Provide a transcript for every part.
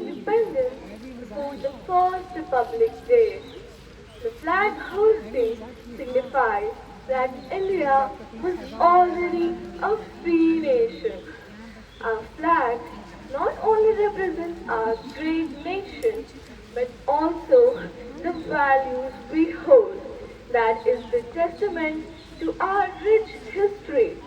independence before the First Republic Day. The flag hoisting signifies that India was already a free nation. Our flag not only represents our great nation, but also the values we hold. That is the testament to our rich history,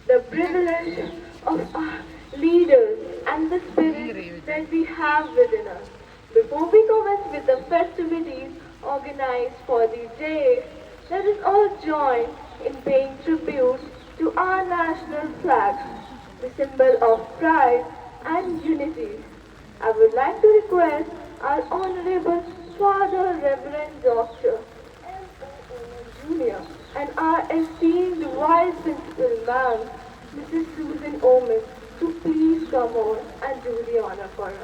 the privilege of our leaders, and the spirit that we have within us. Before we commence with the festivities organized for the day, let us all join in paying tribute to our national flag, the symbol of pride and unity. I would like to request our Honorable Father Reverend Dr. Jr. and our esteemed Vice Principal Ma'am, Mrs. Susan Omen, to please come on and do the honor for us.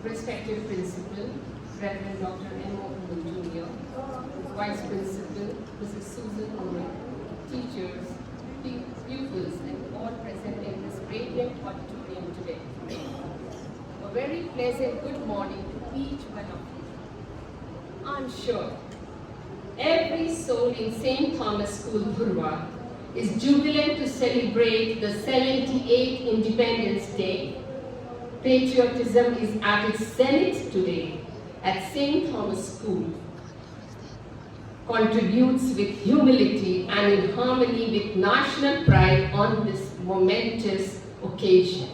Respected Principal, Reverend Dr. M. Owen Jr., Vice Principal, Mrs. Susan Owen, teachers, pupils, and all present in this radiant auditorium today. A very pleasant good morning to each one of you. I'm sure every soul in St. Thomas School, Burwa, is jubilant to celebrate the 78th Independence Day. Patriotism is at its zenith today at St. Thomas School. Contributes with humility and in harmony with national pride on this momentous occasion.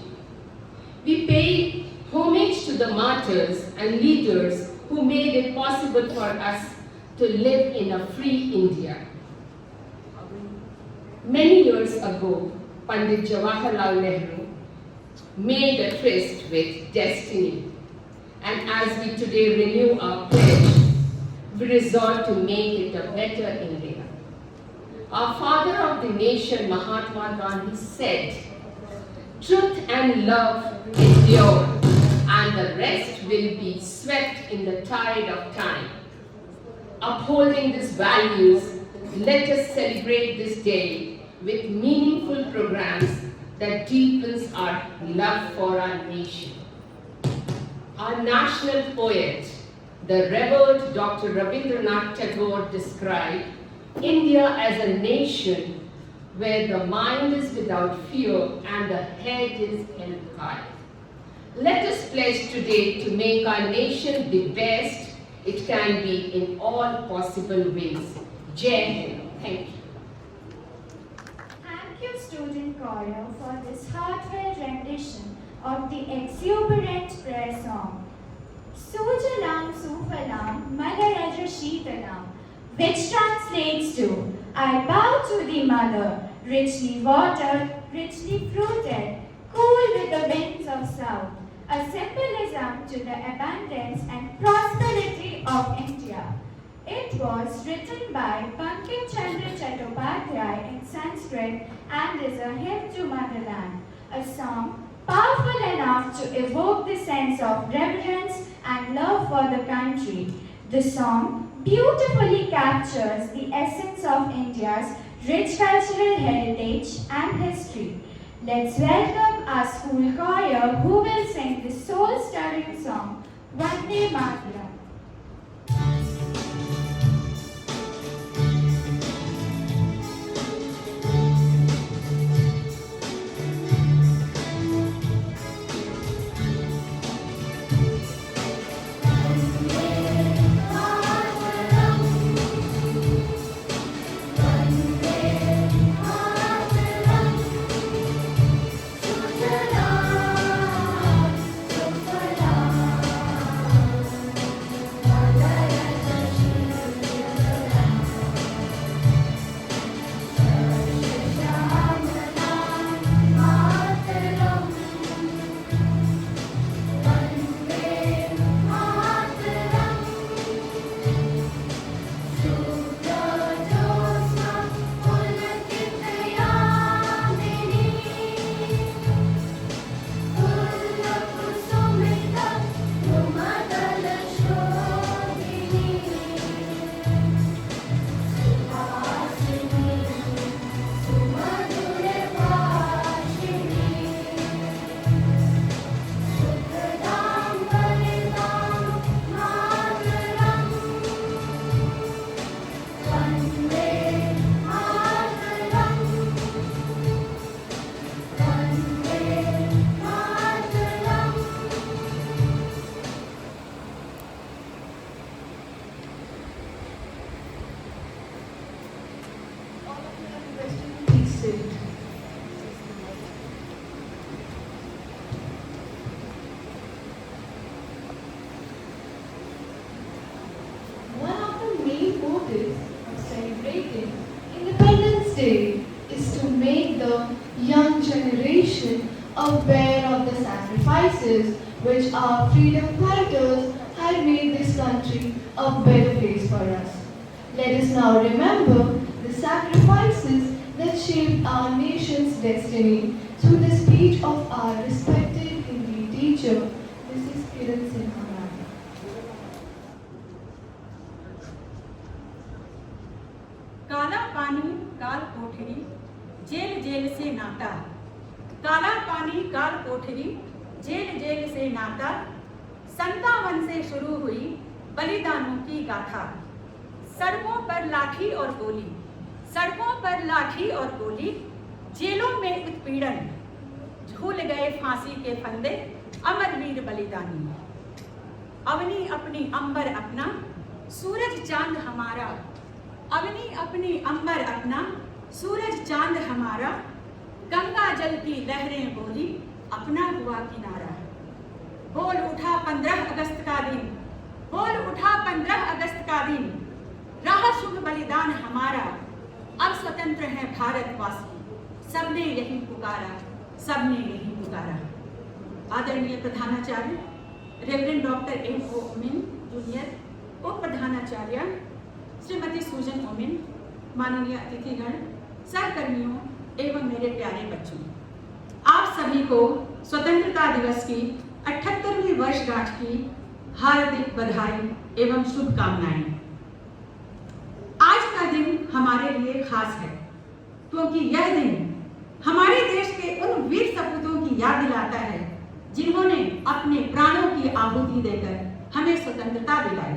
We pay homage to the martyrs and leaders who made it possible for us to live in a free India. Many years ago, Pandit Jawaharlal Nehru made a tryst with destiny. And as we today renew our pledge, we resolve to make it a better India. Our father of the nation, Mahatma Gandhi, said, "Truth and love endure, and the rest will be swept in the tide of time." Upholding these values, let us celebrate this day with meaningful programs that deepens our love for our nation. Our national poet, the revered Dr. Rabindranath Tagore, described India as a nation where the mind is without fear and the head is held high. Let us pledge today to make our nation the best it can be in all possible ways. Jai Hind. Thank you. Thank you, student choir, for this heartfelt rendition of the exuberant prayer song, Sujalam Sufalam Malaraja Sheetalam, which translates to, I bow to the mother, richly watered, richly fruited, cool with the winds of south, a symbolism to the abundance and prosperity of India. It was written by Bankim Chandra Chattopadhyay in Sanskrit and is a hymn to motherland, a song powerful enough to evoke the sense of reverence and love for the country. The song beautifully captures the essence of India's rich cultural heritage and history. Let's welcome our school choir who will sing the soul-stirring song, Vande Mataram. Council. One of the main motives of celebrating Independence Day is to make the young generation aware of the sacrifices which our freedom fighters had made this country a better place for us. Let us now remember the sacrifices that shaped our nation's destiny through the speech of our respected Hindi teacher, Mrs. Kiran Sinha Ma'am. काला पानी काल कोठरी jail jail से नाता, काला पानी काल कोठरी जेल जेल से नाता, 57 से शुरू हुई बलिदानों की गाथा। सड़कों पर लाठी और गोली, सड़कों पर लाठी और गोली, जेलों में उत्पीड़न, झूल गए फांसी के फंदे अमरवीर बलिदानी। अवनी अपनी अंबर अपना, सूरज चांद हमारा, अवनी अपनी अंबर अपना, सूरज चांद हमारा, गंगा जल की लहरें बोली अपना हुआ किनारा। बोल उठा 15 अगस्त का दिन, बोल उठा 15 अगस्त का दिन, रहा शुभ बलिदान हमारा, अब स्वतंत्र है भारतवासी, सबने यही पुकारा, सबने यही पुकारा। आदरणीय प्रधानाचार्य reverend doctor M.O. Women junior, उप प्रधानाचार्य श्रीमती सूजन ओमेन, माननीय अतिथिगण, सहकर्मियों एवं मेरे प्यारे बच्चों, आप सभी को स्वतंत्रता दिवस की 78वीं वर्षगांठ की हार्दिक बधाई एवं शुभकामनाएं। आज का दिन हमारे लिए खास है क्योंकि यह दिन हमारे देश के उन वीर सपूतों की याद दिलाता है जिन्होंने अपने प्राणों की आहुति देकर हमें स्वतंत्रता दिलाई।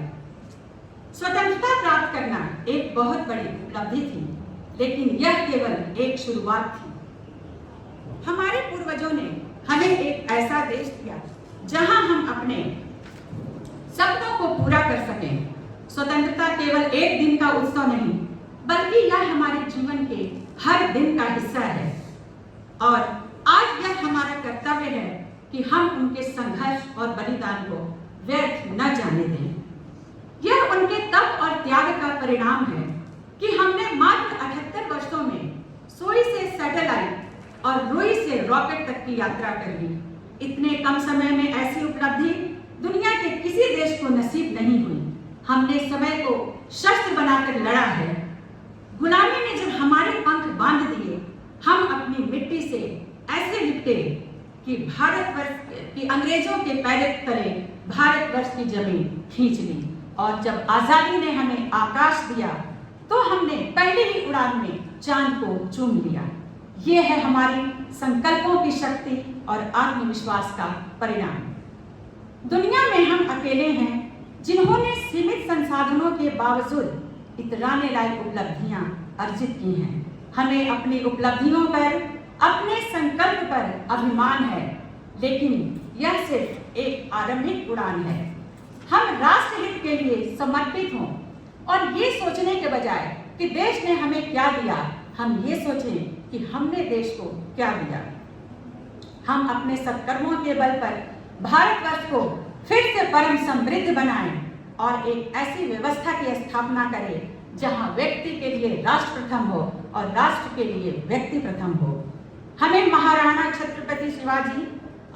स्वतंत्रता प्राप्त करना एक बहुत बड़ी उपलब्धि थी, लेकिन यह केवल एक शुरुआत थी। हमारे पूर्वजों ने हमें एक ऐसा देश दिया जहां हम अपने सपनों को पूरा कर सकें। स्वतंत्रता केवल एक दिन का उत्सव नहीं, बल्कि यह हमारे जीवन के हर दिन का हिस्सा है और आज यह हमारा कर्तव्य है कि हम उनके संघर्ष और बलिदान को व्यर्थ न जाने दें। यह उनके तप और त्याग का परिणाम है कि हमने मात्र 78 वर्षों में सुई से सैटेलाइट और रुई से रॉकेट तक की यात्रा कर ली। इतने कम समय में ऐसी उपलब्धि दुनिया के किसी देश को नसीब नहीं हुई। हमने समय को शस्त्र बनाकर लड़ा है। गुलामी ने जब हमारे पंख बांध दिए, हम अपनी मिट्टी से ऐसे लिपटे कि भारतवर्ष की अंग्रेजों के पैर तले भारतवर्ष की जमीन खींच ली। और जब आजादी ने हमें आकाश दिया तो हमने पहले ही उड़ान में चांद को चूम लिया। ये है हमारी संकल्पों की शक्ति और आत्मविश्वास का परिणाम। दुनिया में हम अकेले हैं जिन्होंने सीमित संसाधनों के बावजूद इतराने लायक उपलब्धियां अर्जित की हैं। हमें अपनी उपलब्धियों पर, अपने संकल्प पर अभिमान है, लेकिन यह सिर्फ एक आरंभिक उड़ान है। हम राष्ट्र हित के लिए समर्पित हों और ये सोचने के बजाय कि देश ने हमें क्या दिया, हम ये सोचें कि हमने देश को क्या दिया। हम अपने सत्कर्मों के बल पर भारतवर्ष को फिर से परम समृद्ध बनाएं और एक ऐसी व्यवस्था की स्थापना करें जहां व्यक्ति के लिए राष्ट्र प्रथम हो और राष्ट्र के लिए व्यक्ति प्रथम हो। हमें महाराणा छत्रपति शिवाजी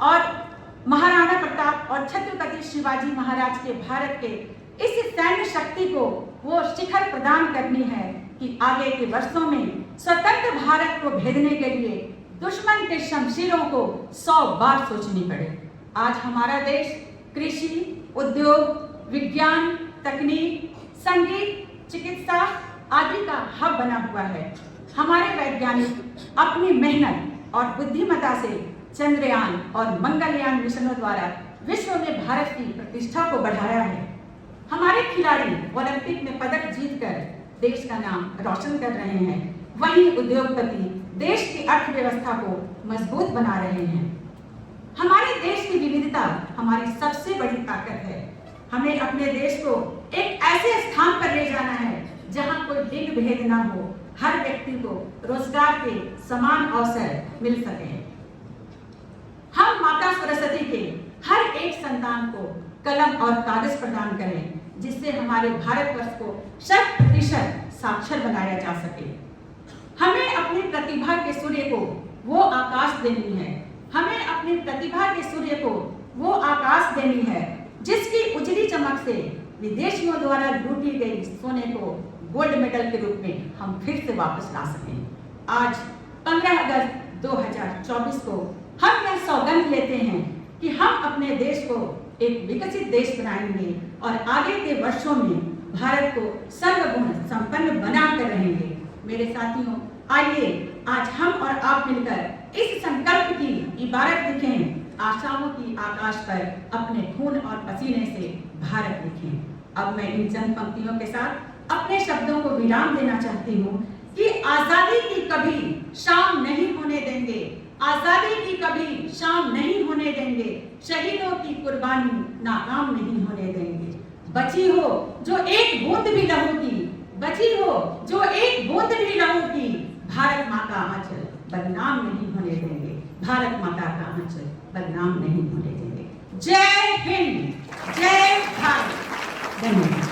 और महाराणा प्रताप और छत्रपति शिवाजी महाराज के भारत के इस सैन्य शक्ति को वो शिखर प्रदान करनी है कि आगे के वर्षों में स्वतंत्र भारत को भेदने के लिए दुश्मन के शमशीरों को 100 बार सोचनी पड़े। आज हमारा देश कृषि, उद्योग, विज्ञान, तकनीक, संगीत, चिकित्सा आदि का हब बना हुआ है। हमारे वैज्ञानिक अपनी मेहनत और बुद्धिमत्ता से चंद्रयान और मंगलयान मिशनों द्वारा विश्व में भारत की प्रतिष्ठा को बढ़ाया है। हमारे खिलाड़ी ओलंपिक में पदक जीतकर देश का नाम रोशन कर रहे हैं। वहीं उद्योगपति देश की अर्थव्यवस्था को मजबूत बना रहे हैं। हमारे देश की विविधता हमारी सबसे बड़ी ताकत है। हमें अपने देश को एक ऐसे स्थान पर ले जाना है जहां कोई लिंग भेद न हो, हर व्यक्ति को रोजगार के समान अवसर मिल सके। हम माता सरस्वती के हर एक संतान को कलम और कागज प्रदान करें, जिससे हमारे भारतवर्ष को 100% साक्षर बनाया जा सके। हमें अपनी प्रतिभा के सूर्य को वो आकाश देनी है, हमें अपनी प्रतिभा के सूर्य को वो आकाश देनी है जिसकी उजली चमक से विदेशियों द्वारा लूटी गई सोने को गोल्ड मेडल के रूप में हम फिर से वापस ला सकें। आज 15 अगस्त 2024 को हम यह सौगंध लेते हैं कि हम अपने देश को एक विकसित देश बनाएंगे और आगे के वर्षों में भारत को सर्वगुण संपन्न बनाकर रहेंगे। मेरे साथियों, आइए आज हम और आप मिलकर इस संकल्प की इबारत लिखें, आशाओं की आकाश पर अपने खून और पसीने से भारत लिखें। अब मैं इन चंद पंक्तियों के साथ अपने शब्दों को विराम देना चाहती हूँ कि आजादी की कभी शाम नहीं होने देंगे, आजादी की कभी शाम नहीं होने देंगे, शहीदों की कुर्बानी नाकाम नहीं होने देंगे। बची हो जो एक बूंद भी लहू की, बची हो जो एक बूंद भी लहू की, भारत माँ का आंचल बदनाम नहीं होने देंगे, भारत माता का आंचल बदनाम नहीं होने देंगे। जय हिंद, जय भारत। धन्यवाद।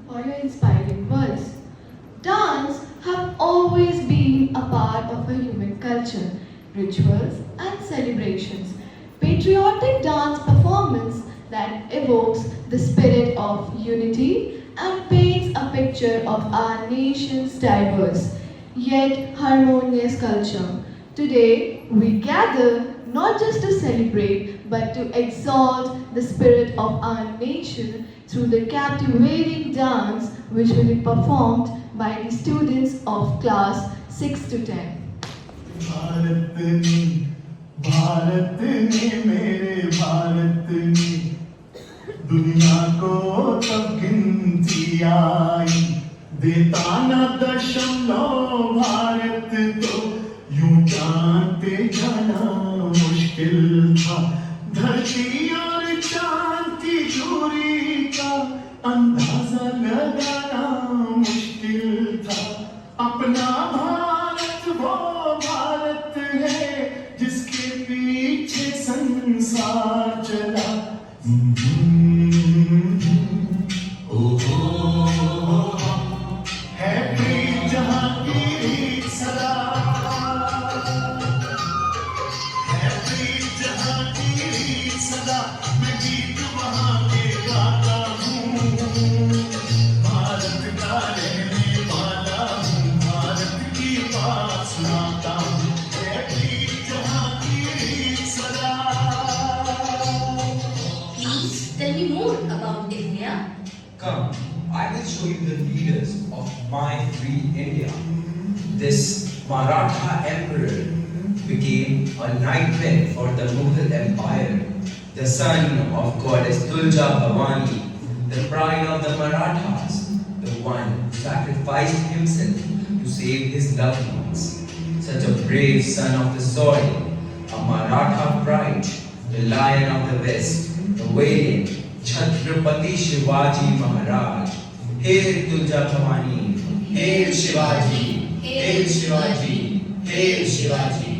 For your inspiring words. Dance have always been a part of a human culture, rituals and celebrations. Patriotic dance performance that evokes the spirit of unity and paints a picture of our nation's diverse yet harmonious culture. Today, we gather not just to celebrate but to exalt the spirit of our nation through the captivating dance which will be performed by the students of class 6 to 10. Bharat ने मेरे भारत ने दुनिया को तब गिनती आई, देता न दशमलव भारत तो यूं जानते जाना मुश्किल था। धरती और चांद की दूरी का अंदाजा लगाना मुश्किल था। अपना भारत वो भारत है जिसके पीछे संसार चला। है प्रीत जहां की रीत सदा, है प्रीत जहां की रीत सदा, मैं गीत वहां के गाता हूँ। भारत का रहने वाला हूँ, भारत की बात सुनाता हूँ। है प्रीत जहां की रीत सदा। Please tell me more about India. Come, I will show you the leaders of my free India. This Maratha emperor became a nightmare for the Mughal Empire. The son of goddess Tulja Bhavani, the pride of the Marathas, the one who sacrificed himself to save his loved ones. Such a brave son of the soil, a Maratha pride, the lion of the west, the valiant Chhatrapati Shivaji Maharaj. Hail Tulja Bhavani, hail Shivaji, hail Shivaji, hail Shivaji.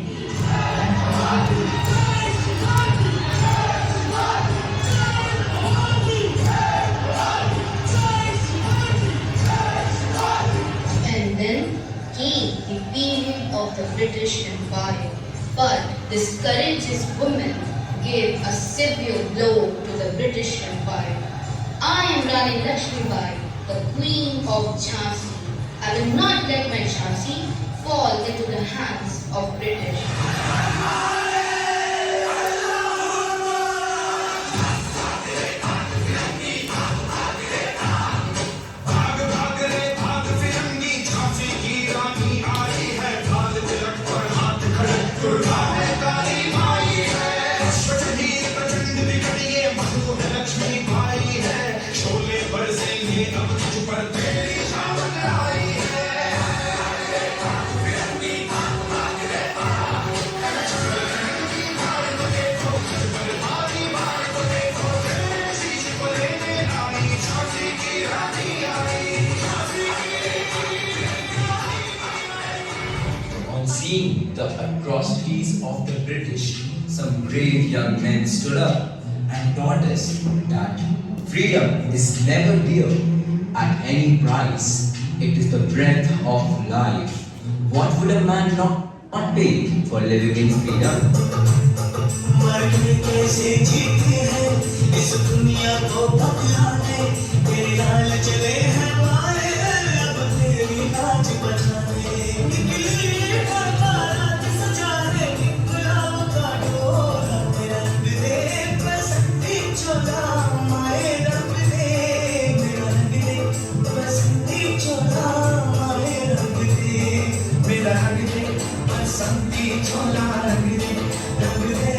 And then came the period of the British Empire. But this courageous woman gave a severe blow to the British Empire. I am Rani Lakshmibai, the Queen of Jhansi. I will not let my Jhansi fall into the hands of British. seeing the atrocities of the British, some brave young men stood up and taught us that freedom is never dear at any price. It is the breath of life. What would a man not pay for living in freedom? मर के कैसे जीते हैं इस दुनिया को बतलाने तेरे लाल चले हैं मारे अब तेरी नाच बजाने निकली हर बारात सजाने गुलाब का डोला मेरा रंग दे बसंती चोला माए रंग दे मेरा रंग दे बसंती चोला माए रंग दे मेरा रंग दे बसंती चोला रंग दे रंग दे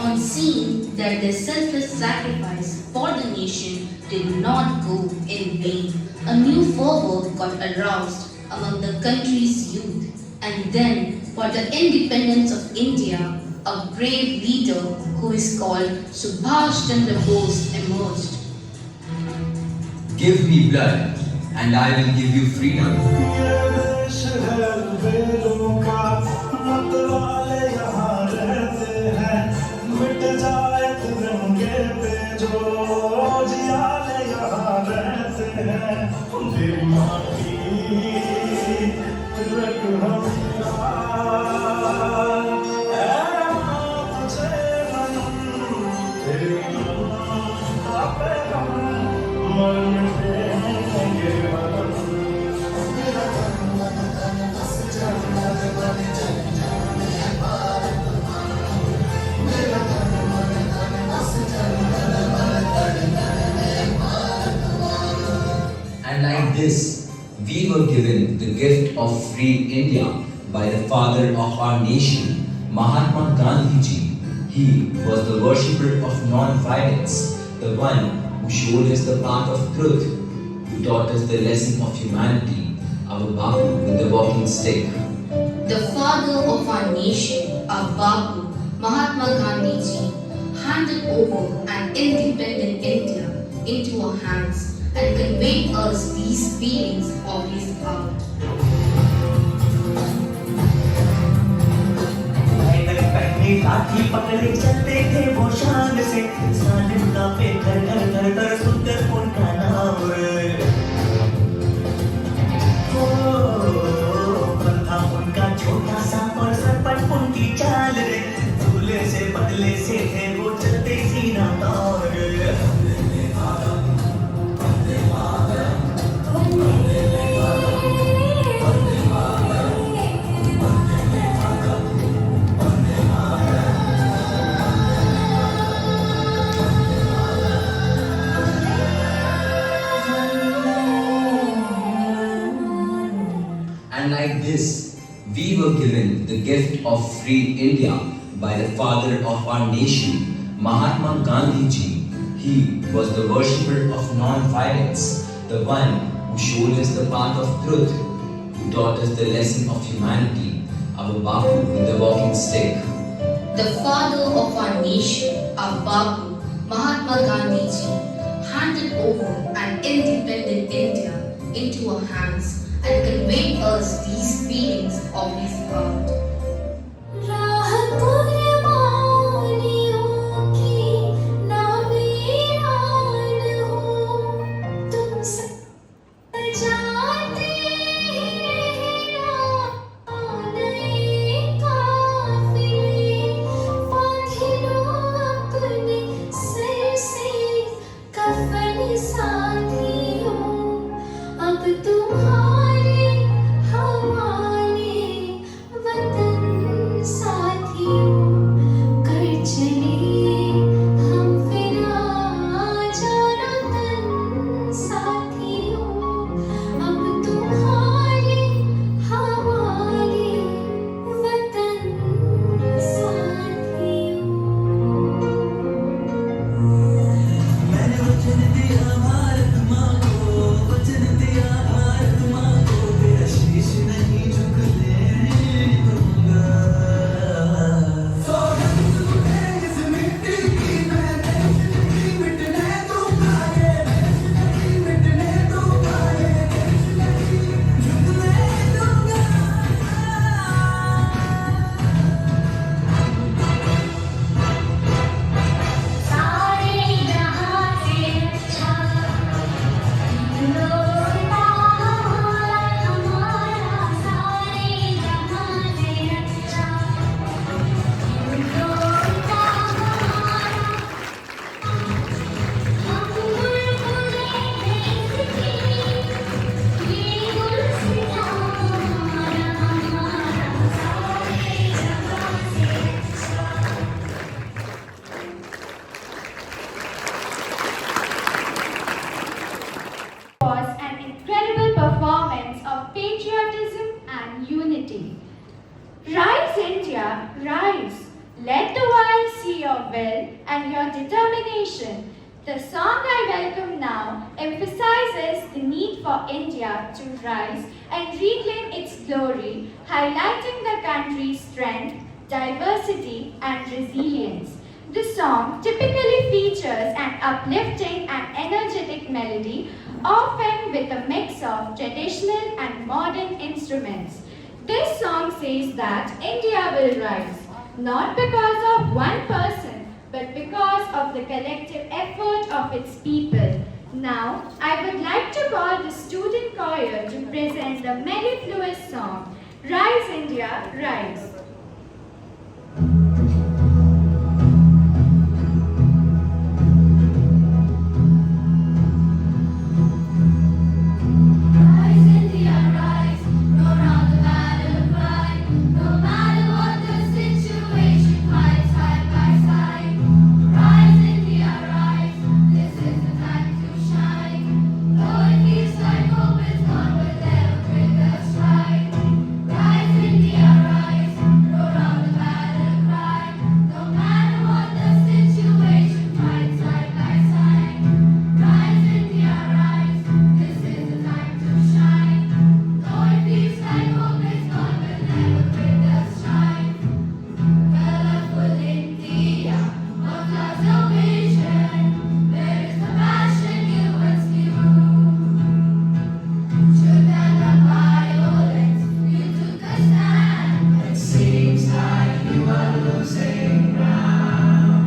On seeing that their selfless sacrifice for the nation did not go in vain, a new fervor got aroused among the country's youth. And then, for the independence of India, a brave leader who is called Subhash Chandra Bose emerged. Give me blood, and I will give you freedom. And like this, we were given the gift of free India by the father of our nation, Mahatma Gandhi ji. He was the worshipper of non-violence, the one who showed us the path of truth, who taught us the lesson of humanity, our Bapu with the walking stick. The father of our nation, our Bapu, Mahatma Gandhi ji, handed over an independent India into our hands and conveyed us these feelings of his heart. लाठी पकड़े चलते थे वो शान से सालिम का पे घर घर घर घर सुंदर उनका नाम हो बंधा उनका छोटा सा और सरपट उनकी चाल रे दूल्हे से बदले से थे वो चलते सीना तौर And like this, we were given the gift of free India by the father of our nation, Mahatma Gandhi ji. He was the worshipper of non-violence, the one who showed us the path of truth, who taught us the lesson of humanity, our Bapu with the walking stick. The father of our nation, our Bapu, Mahatma Gandhi ji, handed over an independent India into our hands and conveyed us these feelings of his heart. अब तुम्हारे हवाले वतन will and your determination. The song I welcome now emphasizes the need for India to rise and reclaim its glory, highlighting the country's strength, diversity, and resilience. The song typically features an uplifting and energetic melody, often with a mix of traditional and modern instruments. This song says that India will rise, not because of one person, but because of the collective effort of its people. Now, I would like to call the student choir to present the mellifluous song, Rise India, Rise. Rise, India, rise, roar out the battle cry. No matter what the situation, fight side by side. Rise, India, rise, this is the time to shine. Though it feels like hope is gone, we'll never quit the stride. Rise, India, rise, roar out the battle cry. No matter what the situation, fight side by side. Rise, India, rise, this is the time to shine. Though it feels like hope is gone, we'll never quit the stride. Colorful India, what loves your vision? There is the passion you once knew. Truth and the violence, you took a stand. It seems like you are losing ground.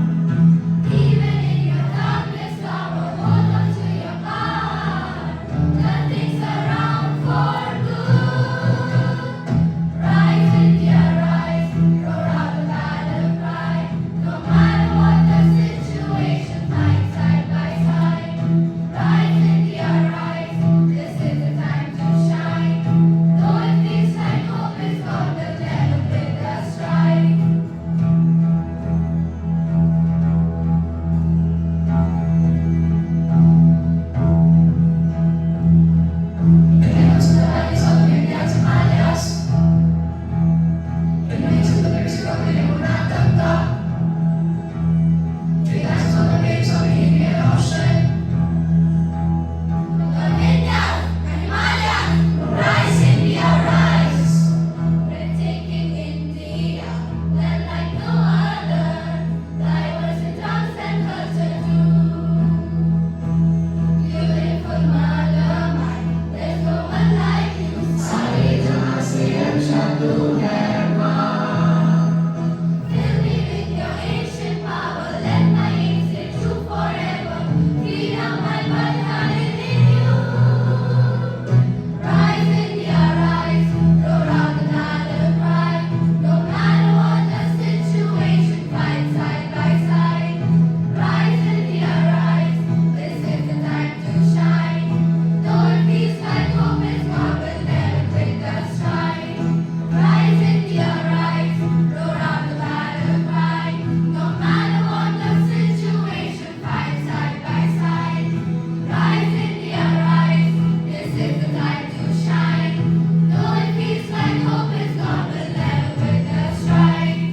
Even in your darkest hour, hold on to your power. Turn things around for good. Rise, India, rise, roar out the battle cry. No matter what the situation, fight side by side. Rise, India, rise, this is the time to shine. Though it feels like hope is gone, we'll never quit the stride. Rise, India, rise. We're taking India, land like no other. Diverse in tongues and culture too. Beautiful mother mine, there's no one like you. Sari Jahan se acha tu hai maan. Fill me with your ancient power, let my aim stay true forever. Freedom my birth in you. Rise, India, rise, roar out the battle cry. No matter what the situation, fight side by side. Rise, India, rise, this is the time to shine. Though it feels like hope is gone, we'll never quit the stride. Rise, India, rise, roar out the battle cry. No matter what the situation, fight side by side. Rise, India, rise, this is the time to shine. Though it feels like hope is gone, we'll never quit the stride.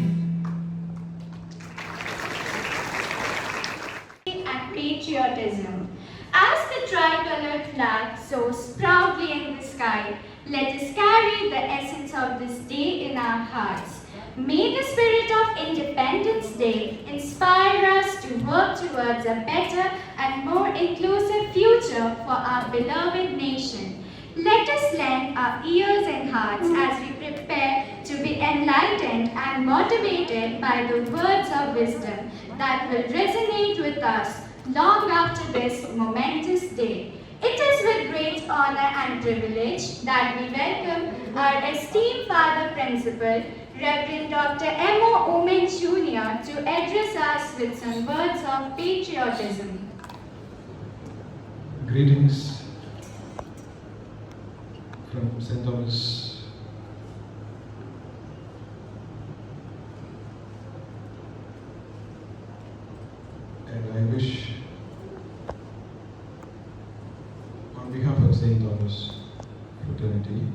And patriotism. As the tricolored flag soars proudly in the sky, let us carry the essence of this day in our hearts. May the spirit of Independence Day inspire us to work towards a better and more inclusive future for our beloved nation. Let us lend our ears and hearts as we prepare to be enlightened and motivated by the words of wisdom that will resonate with us long after this momentous day. It is with great honor and privilege that we welcome our esteemed Father Principal, Reverend Dr. M.O. Omen Jr. to address us with some words of patriotism. Greetings from St. Thomas. And I wish, on behalf of St. Thomas fraternity,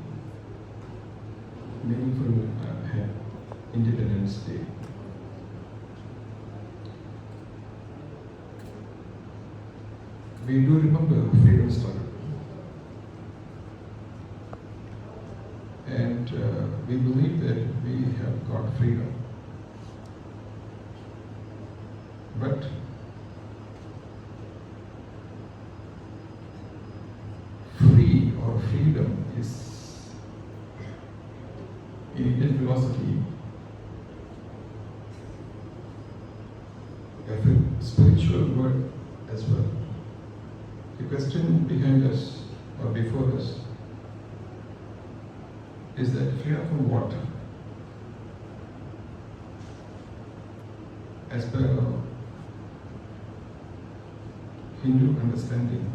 meaningful Independence Day. we do remember freedom struggle. And we believe that we have got freedom. But free or freedom is, in Indian philosophy, a spiritual word as well. The question behind us or before us is that freedom from what? As per our Hindu understanding,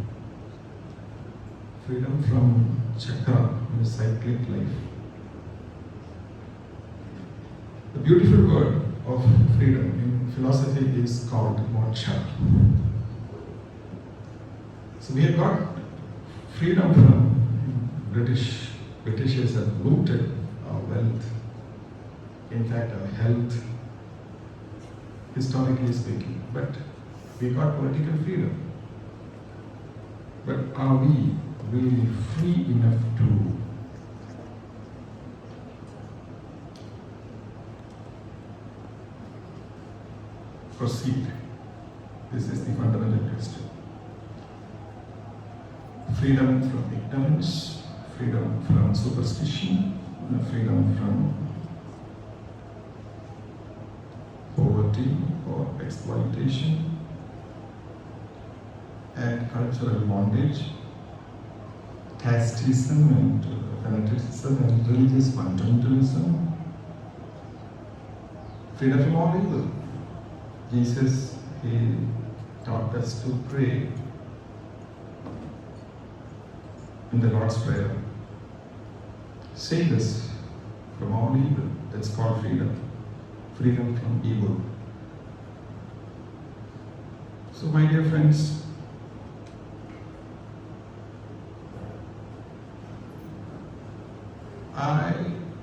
freedom from chakra in a cyclic life. The beautiful word of freedom in philosophy is called moksha. So we have got freedom from Britishers have looted our wealth, in fact our health, historically speaking. But we got political freedom. But are we really free enough to proceed? This is the fundamental question. Freedom from ignorance, freedom from superstition, freedom from poverty or exploitation and cultural bondage, casteism and fanaticism and religious fundamentalism, freedom from all evil. Jesus, he taught us to pray in the Lord's Prayer. Save us from all evil. That's called freedom. Freedom from evil. So, my dear friends, I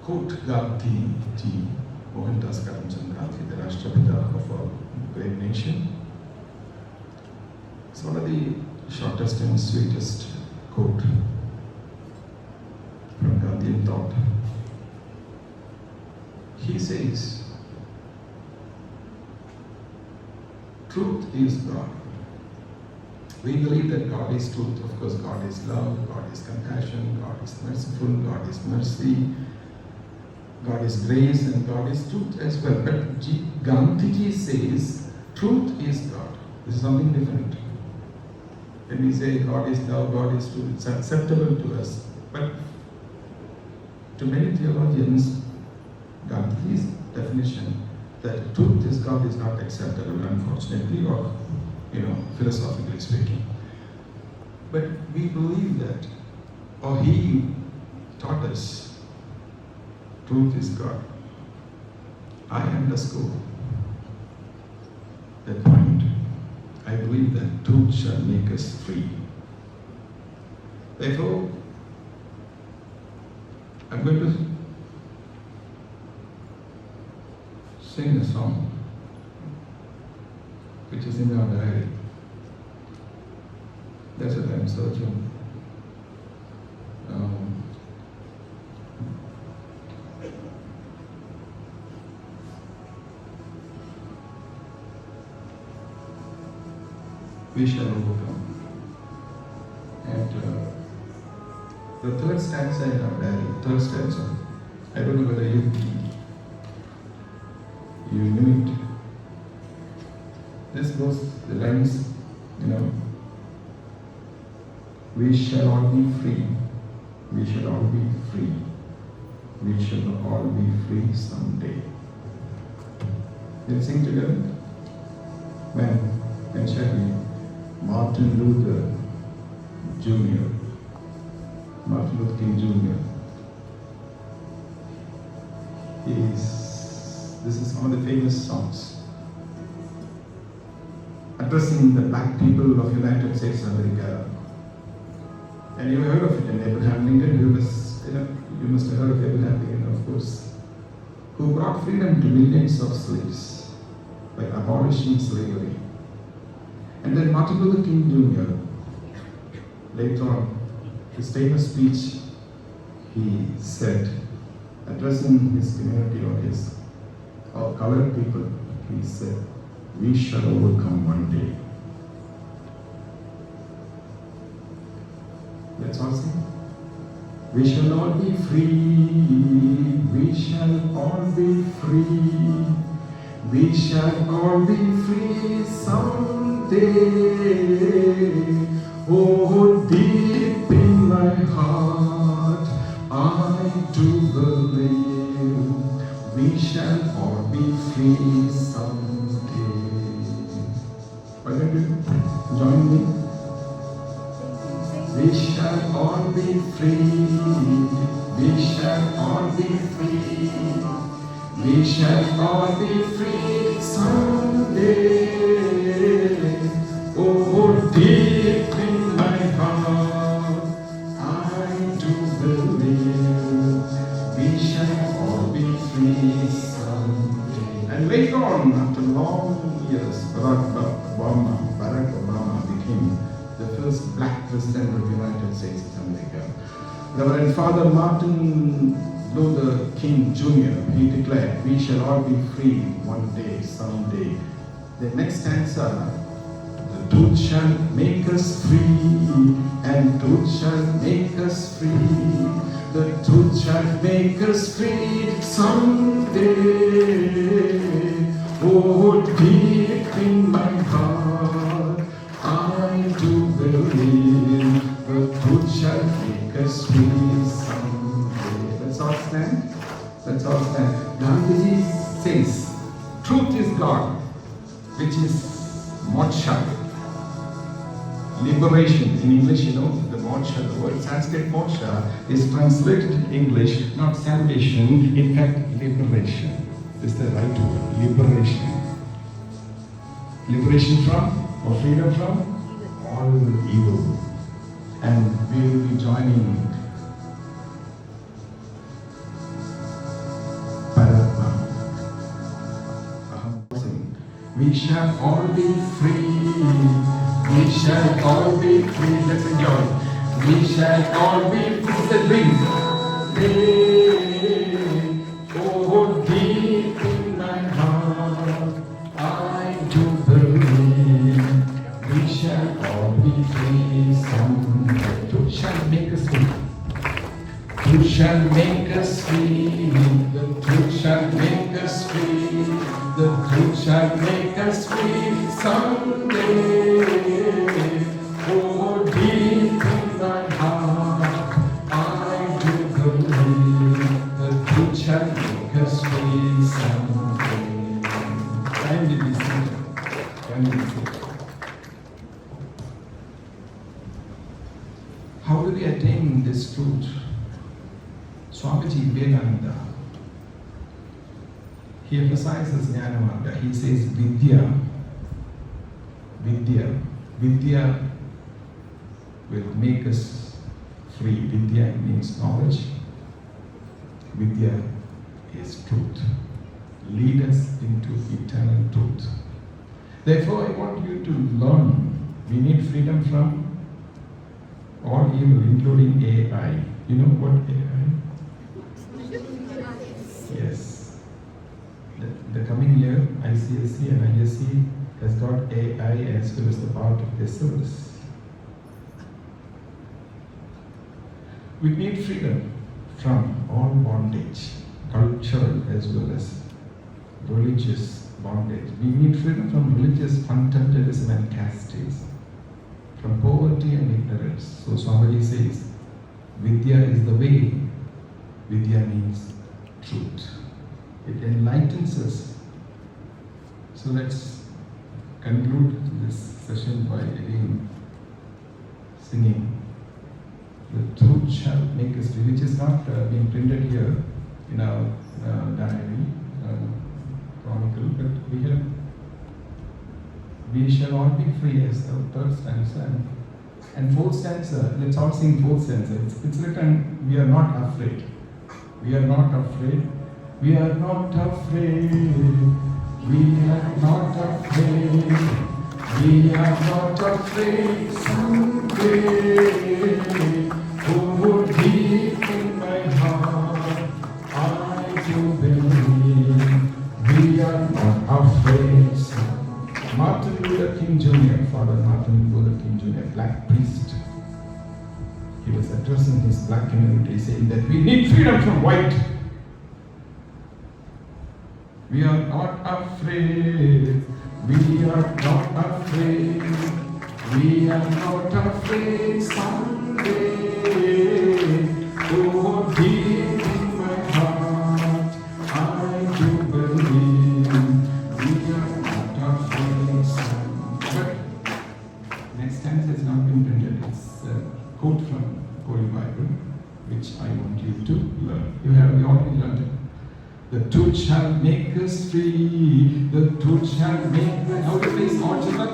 quote Gandhi ji, Mohandas Karamchand Gandhi, the Rashtrapita of our great nation. It's one of the shortest and sweetest quote from Gandhian thought. He says, truth is God. We believe that God is truth. Of course, God is love, God is compassion, God is merciful, God is mercy, God is grace, and God is truth as well. But Gandhiji says, truth is God. This is something different. When we say God is love, God is truth, it's acceptable to us. But to many theologians, Gandhi's definition that truth is God is not acceptable, unfortunately, or philosophically speaking. But we believe that, or he taught us, truth is God. I underscore that point. I believe that truth shall make us free. Therefore, I'm going to sing a song which is in our diary. That's what I'm searching. We shall overcome. And the third stanza in our diary, third stanza, I don't know whether you knew it. This goes, the lines, we shall all be free. We shall all be free. We shall all be free someday. Let's sing together. When shall we? Martin Luther Jr. Martin Luther King Jr. This is one of the famous songs addressing the black people of United States of America. And you heard of it in Abraham Lincoln. You must have heard of Abraham Lincoln, of course, who brought freedom to millions of slaves by abolishing slavery. And then Martin Luther King Jr., later on, his famous speech, he said, addressing his community or his colored people, he said, we shall overcome one day. Let's all sing. We shall all be free, we shall all be free, we shall all be free someday. Oh, deep in my heart, I do believe we shall all be free someday. Why don't you join me? We shall all be free, we shall all be free, we shall all be free someday. Oh, deep in my heart, I do believe we shall all be free someday. And later on, after long years, Barack Obama became the first black president of the United States of America. Reverend Father Martin Luther King Jr., he declared, we shall all be free one day, someday. The next stanza, the truth shall make us free, and truth shall make us free. The truth shall make us free someday. Oh, deep in my heart, I do believe the truth shall make us free someday. Let's all stand. Let's all stand. Gandhiji says, truth is God, which is moksha, liberation. In English, you know, the moksha, the word Sanskrit moksha is translated in English, not salvation, in fact, liberation. Is the right word, liberation. Liberation from, or freedom from, all evil. And we will be joining we shall all be free, we shall all be free, let's enjoy. We shall all be free, the dream. Oh, deep in my heart, I do believe we shall all be free someday. Truth shall make us free. Truth shall make us free. The truth shall make us free. The truth shall make us free someday. Oh, deep in my heart, I do believe the truth shall make us free someday. Kindly be seated. Kindly be seated. How do we attain this truth? Swamiji Vivekananda, he emphasizes Jnanamarga. He says Vidya will make us free. Vidya means knowledge. Vidya is truth. Lead us into eternal truth. Therefore, I want you to learn. We need freedom from all evil, including AI. You know what AI? Yes. The coming year, ICSC and ISC has got AI as well as the part of their syllabus. We need freedom from all bondage, cultural as well as religious bondage. We need freedom from religious fundamentalism and castes, from poverty and ignorance. So Swamiji says, Vidya is the way. Vidya means truth. It enlightens us. So let's conclude this session by again singing the truth shall make us free, which is not being printed here in our diary, chronicle, but we shall all be free as our third stanza. And fourth stanza, let's all sing fourth stanza. It's written, we are not afraid. We are not afraid. We are not afraid. We are not afraid. We are not afraid. Someday someday. Oh, deep in my heart, I do believe we are not afraid. Martin Luther King Jr., Father Martin Luther King Jr., black priest, he was addressing his black community saying that we need freedom from white. We are not afraid. We are not afraid. We are not afraid someday. Oh, deep in my heart, I do believe we are not afraid someday. But next time it has not been printed. It's a quote from Holy Bible, which I want you to learn. You already learned it. The truth shall make us free. The truth shall make us. How to please all children?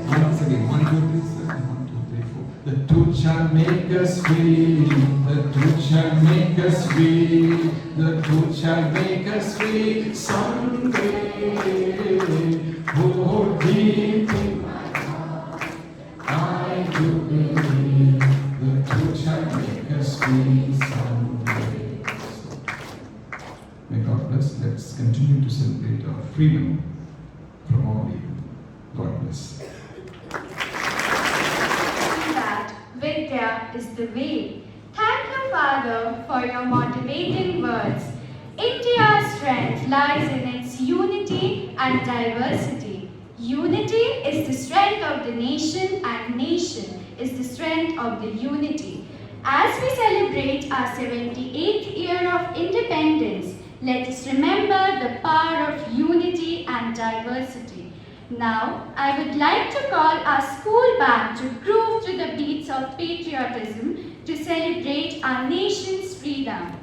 Once again. 1, 2, 3, 7. 1, 2, 3, 4. The truth shall make us free. The truth shall make us free. The truth shall make us free someday. Oh, deep in my heart, I do believe the truth shall make us free someday. May God bless. Let's continue to celebrate our freedom from all evil. God bless. That Vidya is the way. Thank you, Father, for your motivating words. India's strength lies in its unity and diversity. Unity is the strength of the nation, and nation is the strength of the unity. As we celebrate our 78th year of independence, let us remember the power of unity and diversity. Now, I would like to call our school band to groove to the beats of patriotism to celebrate our nation's freedom.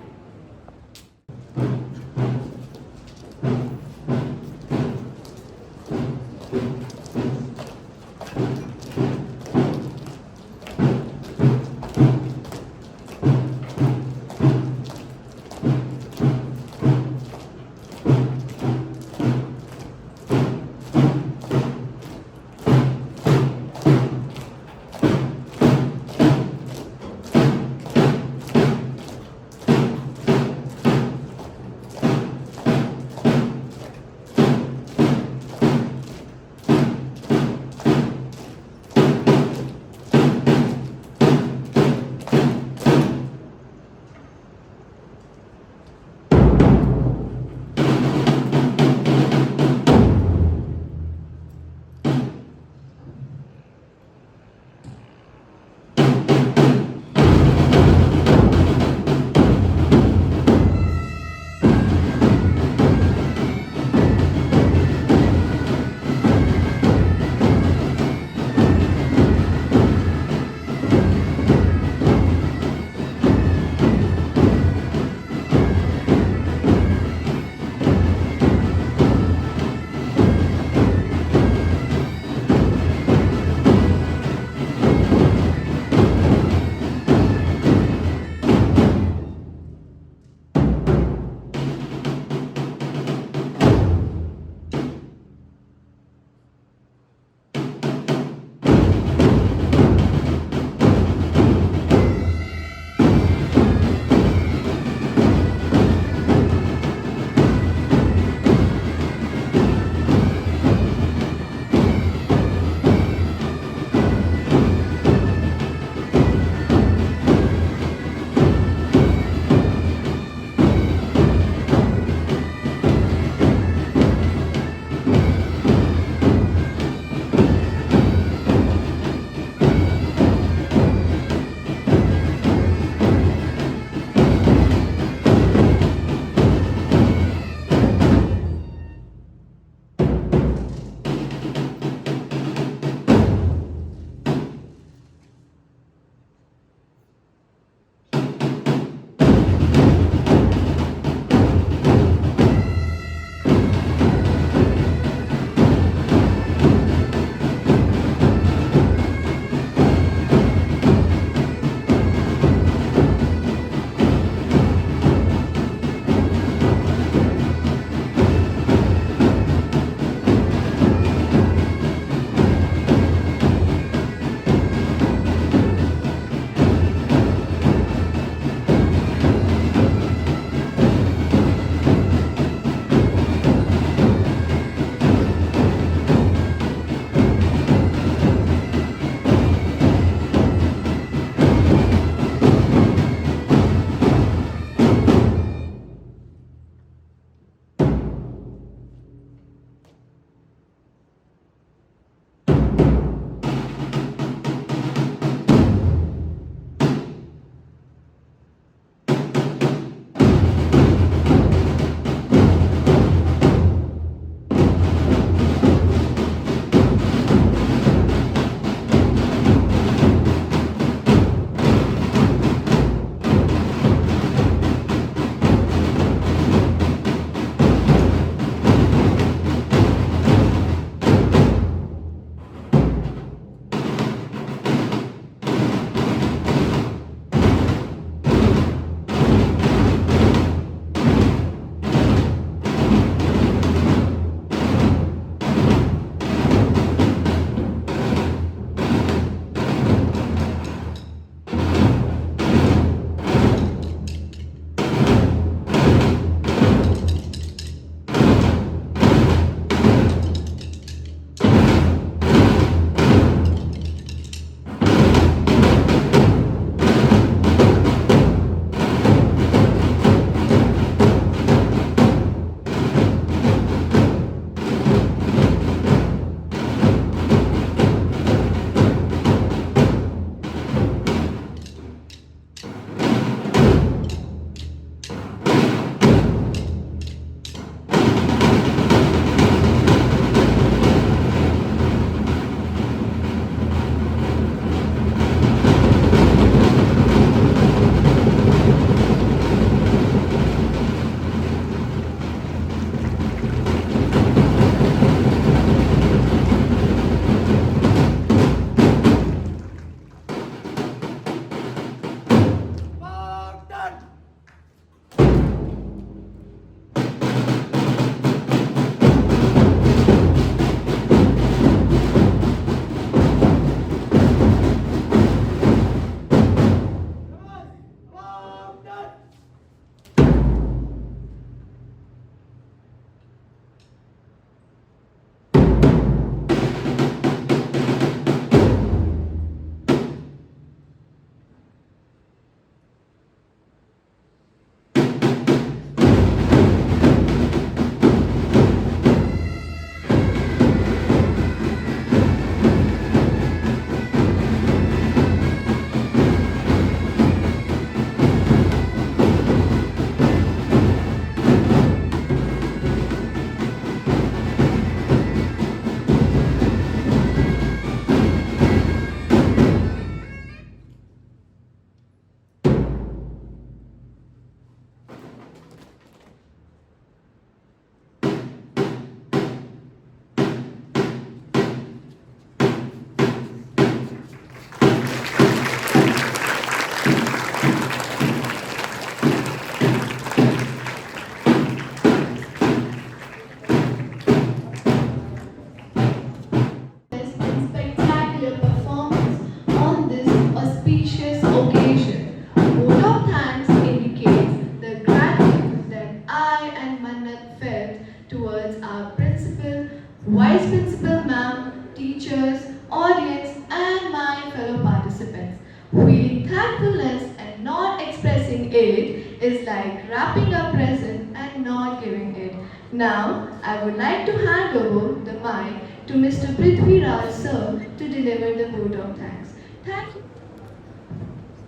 is like wrapping a present and not giving it. Now, I would like to hand over the mic to Mr. Prithvi Raj sir to deliver the vote of thanks. Thank you.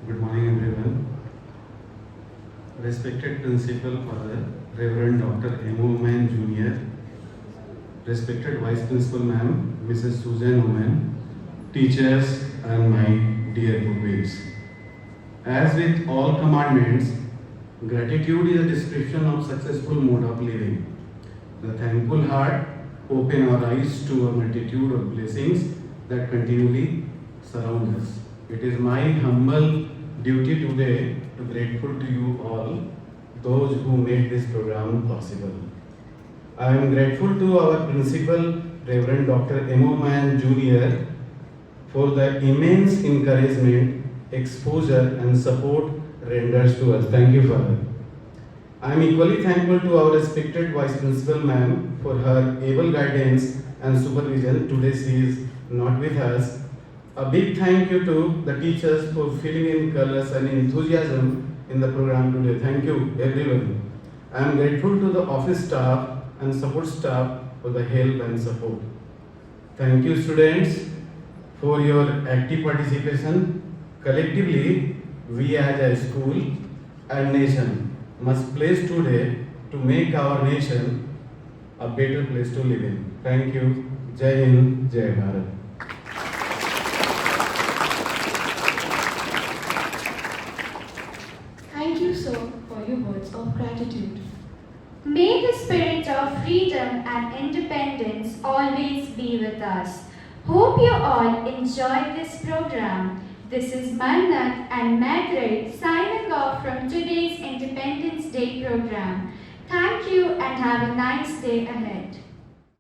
Good morning, everyone. Respected Principal Father, Reverend Dr. M. Oman Jr., respected Vice Principal Ma'am, Mrs. Susan Oman, teachers, and my dear pupils. As with all commandments, gratitude is a description of successful mode of living. The thankful heart opens our eyes to a multitude of blessings that continually surround us. It is my humble duty today to grateful to you all, those who made this program possible. I am grateful to our principal, Reverend Dr. M. Oman Jr., for the immense encouragement, exposure, and support renders to us. Thank you, Father. I am equally thankful to our respected Vice Principal Ma'am for her able guidance and supervision. Today she is not with us. A big thank you to the teachers for filling in colors and enthusiasm in the program today. Thank you, everyone. I am grateful to the office staff and support staff for the help and support. Thank you, students, for your active participation. Collectively, we as a school and nation must place today to make our nation a better place to live in. Thank you. Jai Hind, Jai Bharat. Thank you, sir, for your words of gratitude. May the spirit of freedom and independence always be with us. Hope you all enjoyed this program. This is Mannat and Madrid signing off from today's Independence Day program. Thank you and have a nice day ahead.